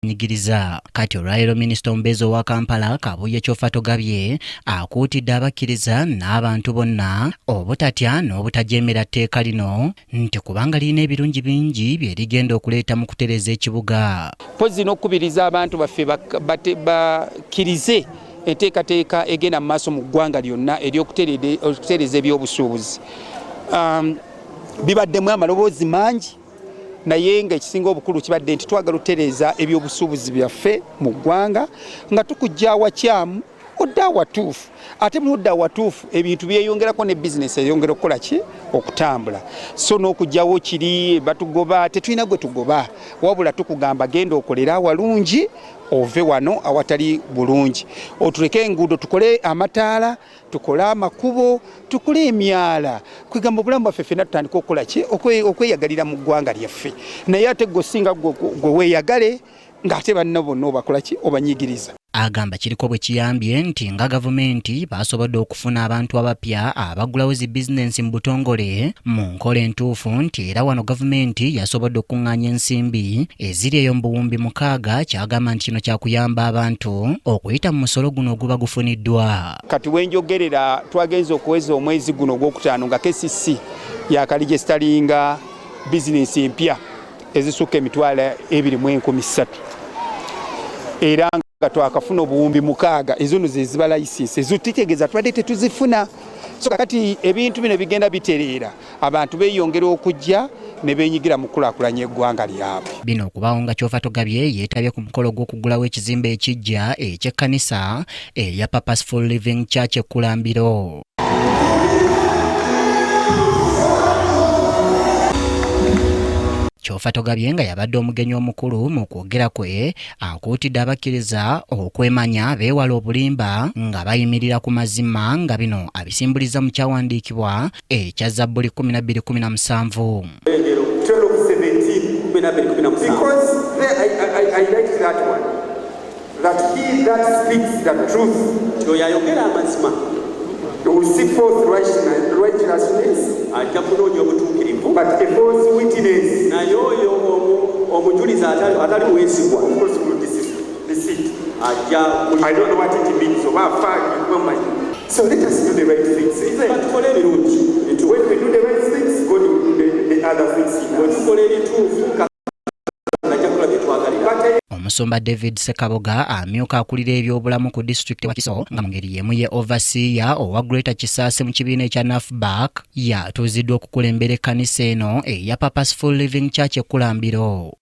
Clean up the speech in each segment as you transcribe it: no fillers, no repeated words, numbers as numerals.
nyigiriza kati olwaleero minisita omubeezi owa Kampala Kabuye Kyoffa Togabye akuutidde abakkiriza n'abantu bonna obutatya n'obutajeemera tteeka lino nti kubanga lirina ebirungi bingi bye ligenda okuleeta mu kutereeza ekibuga. Mpozi n'okukubiriza abantu baffe bakkirize enteekateeka egenda mu maaso mu ggwanga lyonna ery'okutereeza ebyobusuubuzi. Bibaddemu amaloboozi mangi naye nga ekisinga obukulu kibadde nti twagala okutereeza ebyobusuubuzi byaffe mu ggwanga nga tukujja awakyamu odda awatuufu ate mu odda awatuufu ebintu byeyongerako ne bizinesi eyongera okukola ki okutambula. So n'okujjawo kiri batugoba tetulina gwe tugoba wabula tukugamba genda okolera awalungi ove wano awatali bulungi. Otuleke enguudo tukole amataala tukole amakubo tukole emyala kwegamba obulamu bwaffe ffenna tutandika okukola ki okweyagalira mu ggwanga lyaffe naye ate gwe singa gwe weeyagale ng'ate banna bonna obakola ki obanyigiriza. Agamba kiriko bwe kiyambye nti nga gavumenti basobodde okufuna abantu abapya abagulawo zi bizinensi mu butongole mu nkola entuufu nti era wano gavumenti yasobodde okuŋŋaanya ensimbi eziri eyo mu buwumbi 600 kyagamba nti kino kyakuyamba abantu okuyita mu musolo guno oguba gufuniddwa. Kati wenjogerera twagenze okuweza omwezi guno ogwokutaano nga KCC yakaligesitalinga bizinensi empya ezisukka emitwalo 2,130 era nga twakafuna obuwumbi 600 ezo ze ziba license ezititegeeza twadde tetuzifuna. So kakati ebintu bino bigenda bitereera abantu beeyongera okujja ne beenyigira mu kulaakulanya eggwanga lyabwe. Bino okubaawo nga Kyoffa Togabye yeetabye ku mukolo gw'okugulawo ekizimbe ekijja eky'ekkanisa eya Purposeful Living Church e Kulambiro. Kyoffa Togabye nga yabadde omugenyi omukulu mu kwogera kwe akuutidde abakkiriza okwemanya beewala obulimba nga bayimirira ku mazima nga bino abisimbuliza mu kyawandiikibwa ekya Zabbuli 12:17. Because I like that one. That he that speaks the truth will seek forth righteousness, but a false witness will deceit. I don't know what it means. So let us do the right things. When we do the right things, God will do the other things. Omusumba David Sekaboga amyuka akulira ebyobulamu ku district wa Kiso nga mu ngeri y'emu ye overseer owa Greater Kisaase mu kibiina ekya NAFBAC yatuuziddwa okukulembera ekkanisa eno eya Purposeful Living Church e Kulambiro.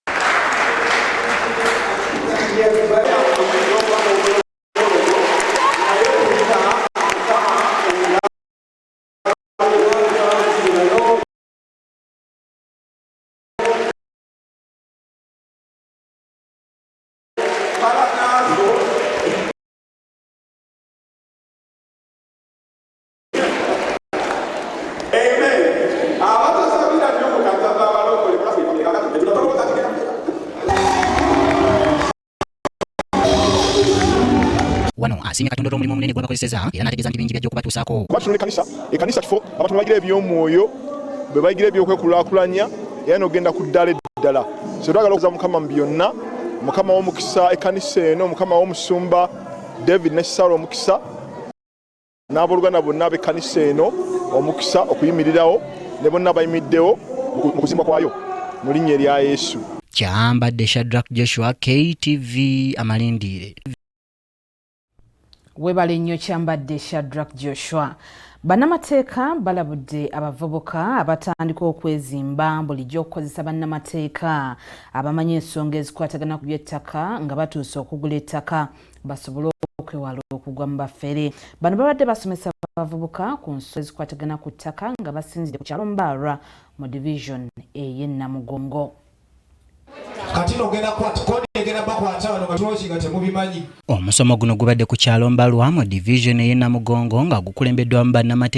Wano asiimye Katonda olw'omulimu omunene gwe bakozeseza era n'ategeeza nti bingi byajja okubatuusaako. Batulira ekkanisa kifo abantu bayigira eby'omwoyo be bayigira ebyokwekulaakulanya era n'ogenda ku ddala eddala. So twagala okuza Mukama mu byonna, Mukama w'omukisa ekkanisa eno, Mukama w'omusumba David ne Sara omukisa n'abooluganda bonna b'ekkanisa eno omukisa okuyimirirawo ne bonna bayimiddewo mu kusiimba kwayo mu linnya erya Yesu. Kyambadde Shadrack Joshua, KTV Amalindire. Webale nnyo Kyambadde Shadrack Joshua. Bannamateeka balabudde abavubuka abatandika okwezimba bulijjo okukozesa bannamateeka abamanyi ensonga ezikwatagana ku by'ettaka nga batuuse okugula ettaka basobole okwewala okugwa mu bafere. Bano babadde basomesa abavubuka ku nsonga ezikwatagana ku ttaka nga basinzidde ku kyalo Mbarwa mu division ey'e Namugongo. Omusomo guno gubadde ku kyalo Mbarwa mu division ey'e Namugongo nga gukulembeddwamu bannamateeka